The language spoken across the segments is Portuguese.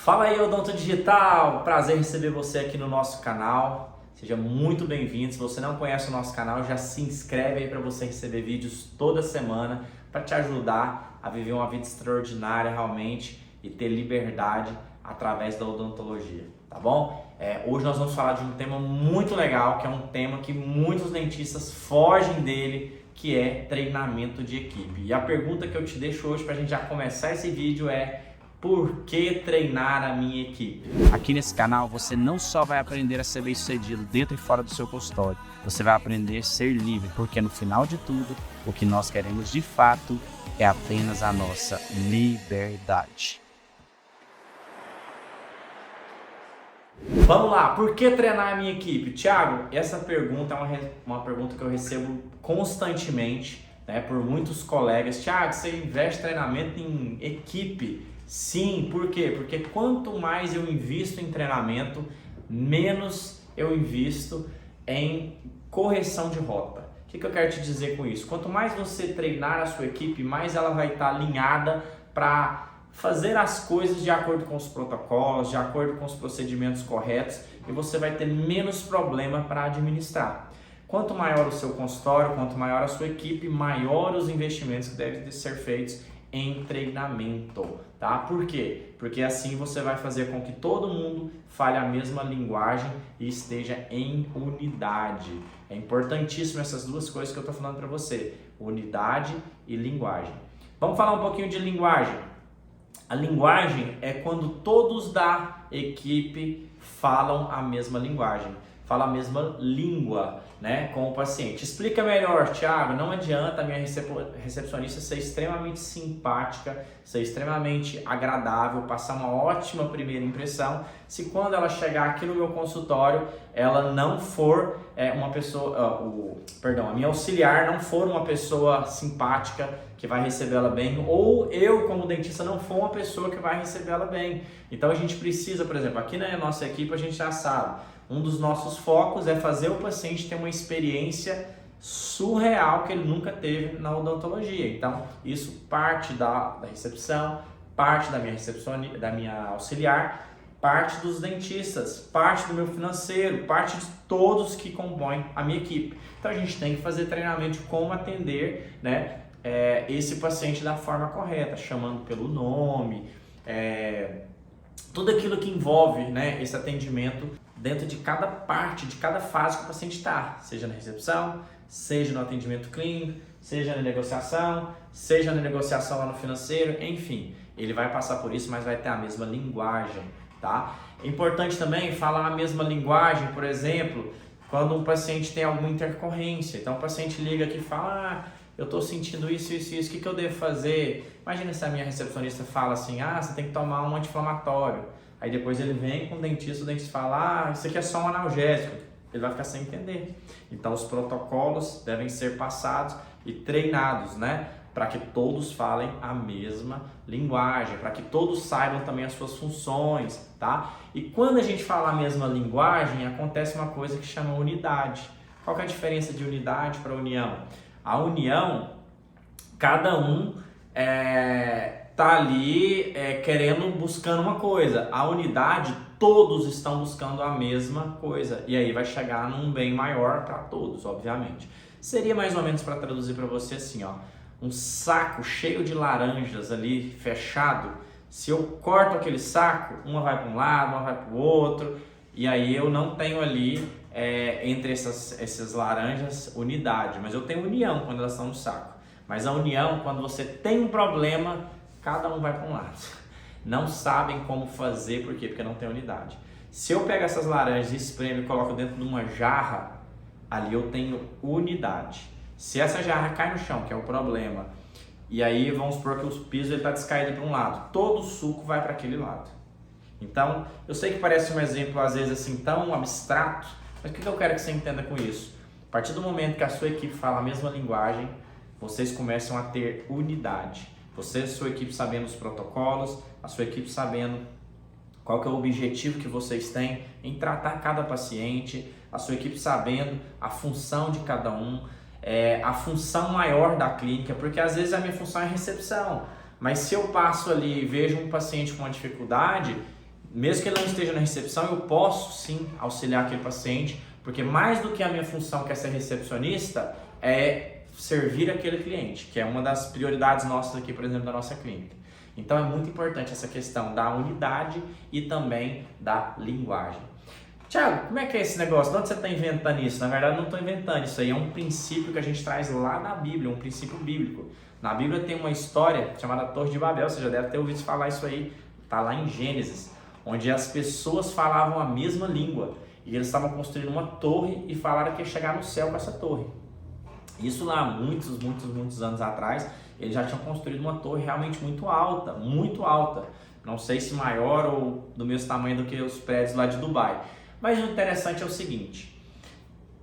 Fala aí, Odonto Digital! Prazer receber você aqui no nosso canal. Seja muito bem-vindo. Se você não conhece o nosso canal, já se inscreve aí para você receber vídeos toda semana para te ajudar a viver uma vida extraordinária realmente e ter liberdade através da odontologia, tá bom? Hoje nós vamos falar de um tema muito legal, que é um tema que muitos dentistas fogem dele, que é treinamento de equipe. E a pergunta que eu te deixo hoje para a gente já começar esse vídeo é: por que treinar a minha equipe? Aqui nesse canal você não só vai aprender a ser bem-sucedido dentro e fora do seu consultório, você vai aprender a ser livre, porque no final de tudo, o que nós queremos de fato é apenas a nossa liberdade. Vamos lá, por que treinar a minha equipe? Thiago, essa pergunta é uma pergunta que eu recebo constantemente, né, por muitos colegas. Thiago, você investe treinamento em equipe? Sim, por quê? Porque quanto mais eu invisto em treinamento, menos eu invisto em correção de rota. O que eu quero te dizer com isso? Quanto mais você treinar a sua equipe, mais ela vai estar alinhada para fazer as coisas de acordo com os protocolos, de acordo com os procedimentos corretos, e você vai ter menos problema para administrar. Quanto maior o seu consultório, quanto maior a sua equipe, maior os investimentos que devem ser feitos em treinamento, tá? Por quê? Porque assim você vai fazer com que todo mundo fale a mesma linguagem e esteja em unidade. É importantíssimo essas duas coisas que eu estou falando para você: unidade e linguagem. Vamos falar um pouquinho de linguagem. A linguagem é quando todos da equipe falam a mesma linguagem, falam a mesma língua, né, com o paciente. Explica melhor, Thiago. Não adianta a minha recepcionista ser extremamente simpática, ser extremamente agradável, passar uma ótima primeira impressão, se quando ela chegar aqui no meu consultório, ela não for uma pessoa, a minha auxiliar não for uma pessoa simpática, que vai recebê-la bem, ou eu, como dentista, não for uma pessoa que vai recebê-la bem. Então a gente precisa, por exemplo, aqui na nossa equipe a gente já sabe, um dos nossos focos é fazer o paciente ter uma experiência surreal que ele nunca teve na odontologia. Então isso parte da recepção, parte da minha auxiliar, parte dos dentistas, parte do meu financeiro, parte de todos que compõem a minha equipe. Então a gente tem que fazer treinamento de como atender, né, esse paciente da forma correta, chamando pelo nome, tudo aquilo que envolve, né, esse atendimento dentro de cada parte, de cada fase que o paciente está, seja na recepção, seja no atendimento clínico, seja na negociação lá no financeiro, enfim, ele vai passar por isso, mas vai ter a mesma linguagem, tá? É importante também falar a mesma linguagem, por exemplo, quando um paciente tem alguma intercorrência. Então o paciente liga aqui e fala: eu estou sentindo isso, o que eu devo fazer? Imagina se a minha recepcionista fala assim: você tem que tomar um anti-inflamatório. Aí depois ele vem com o dentista fala: isso aqui é só um analgésico. Ele vai ficar sem entender. Então os protocolos devem ser passados e treinados, né? Para que todos falem a mesma linguagem, para que todos saibam também as suas funções, tá? E quando a gente fala a mesma linguagem, acontece uma coisa que chama unidade. Qual que é a diferença de unidade para união? A união, cada um tá ali buscando uma coisa. A unidade, todos estão buscando a mesma coisa. E aí vai chegar num bem maior para todos, obviamente. Seria mais ou menos, para traduzir para você, assim, ó, um saco cheio de laranjas ali, fechado. Se eu corto aquele saco, uma vai para um lado, uma vai para o outro, e aí eu não tenho ali entre essas laranjas unidade, mas eu tenho união quando elas estão no saco. Mas a união, quando você tem um problema, cada um vai para um lado. Não sabem como fazer, por quê? Porque não tem unidade. Se eu pego essas laranjas, espremo e coloco dentro de uma jarra, ali eu tenho unidade. Se essa jarra cai no chão, que é o problema, e aí vamos supor que o piso está descaído para um lado, todo o suco vai para aquele lado. Então, eu sei que parece um exemplo às vezes assim tão abstrato, mas o que eu quero que você entenda com isso? A partir do momento que a sua equipe fala a mesma linguagem, vocês começam a ter unidade. Você e sua equipe sabendo os protocolos, a sua equipe sabendo qual que é o objetivo que vocês têm em tratar cada paciente, a sua equipe sabendo a função de cada um, a função maior da clínica, porque às vezes a minha função é recepção, mas se eu passo ali e vejo um paciente com uma dificuldade, mesmo que ele não esteja na recepção, eu posso sim auxiliar aquele paciente, porque mais do que a minha função, que é ser recepcionista, é servir aquele cliente, que é uma das prioridades nossas aqui, por exemplo, da nossa clínica. Então é muito importante essa questão da unidade e também da linguagem. Tiago, como é que é esse negócio? De onde você está inventando isso? Na verdade, eu não estou inventando. Isso aí é um princípio que a gente traz lá na Bíblia, um princípio bíblico. Na Bíblia tem uma história chamada Torre de Babel, você já deve ter ouvido falar isso aí, está lá em Gênesis, onde as pessoas falavam a mesma língua e eles estavam construindo uma torre e falaram que ia chegar no céu com essa torre. Isso lá, muitos anos atrás, eles já tinham construído uma torre realmente muito alta, não sei se maior ou do mesmo tamanho do que os prédios lá de Dubai. Mas o interessante é o seguinte,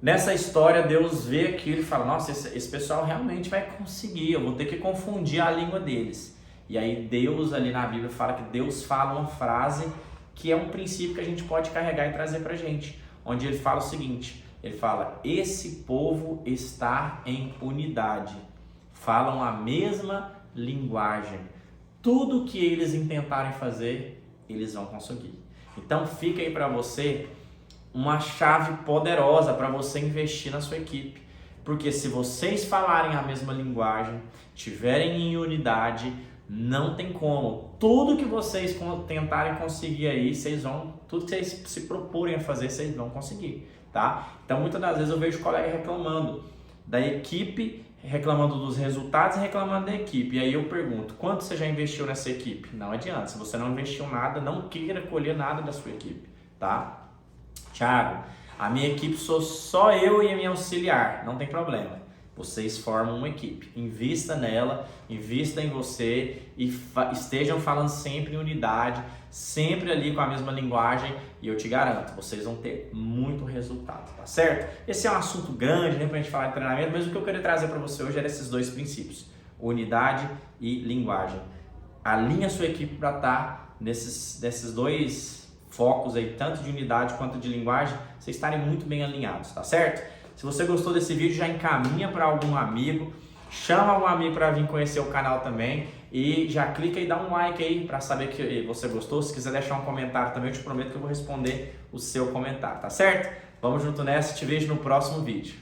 nessa história Deus vê aquilo e fala, nossa, esse pessoal realmente vai conseguir, eu vou ter que confundir a língua deles. E aí Deus ali na Bíblia fala que Deus fala uma frase que é um princípio que a gente pode carregar e trazer pra gente, onde ele fala o seguinte, ele fala, esse povo está em unidade, falam a mesma linguagem, tudo que eles intentarem fazer, eles vão conseguir. Então fica aí para você uma chave poderosa para você investir na sua equipe, porque se vocês falarem a mesma linguagem, tiverem em unidade, não tem como, tudo que vocês tentarem conseguir aí, tudo que vocês se proporem a fazer, vocês vão conseguir, tá? Então muitas das vezes eu vejo colega reclamando da equipe, reclamando dos resultados e reclamando da equipe. E aí eu pergunto, quanto você já investiu nessa equipe? Não adianta, se você não investiu nada, não queira colher nada da sua equipe, tá? Tiago, a minha equipe sou só eu e a minha auxiliar, não tem problema. Vocês formam uma equipe, invista nela, invista em você e estejam falando sempre em unidade, sempre ali com a mesma linguagem e eu te garanto, vocês vão ter muito resultado, tá certo? Esse é um assunto grande, né, pra gente falar de treinamento, mas o que eu queria trazer para você hoje era esses dois princípios, unidade e linguagem. Alinha a sua equipe para estar nesses dois focos aí, tanto de unidade quanto de linguagem, vocês estarem muito bem alinhados, tá certo? Se você gostou desse vídeo, já encaminha para algum amigo, chama algum amigo para vir conhecer o canal também e já clica e dá um like aí para saber que você gostou. Se quiser deixar um comentário também, eu te prometo que eu vou responder o seu comentário, tá certo? Vamos junto nessa, te vejo no próximo vídeo.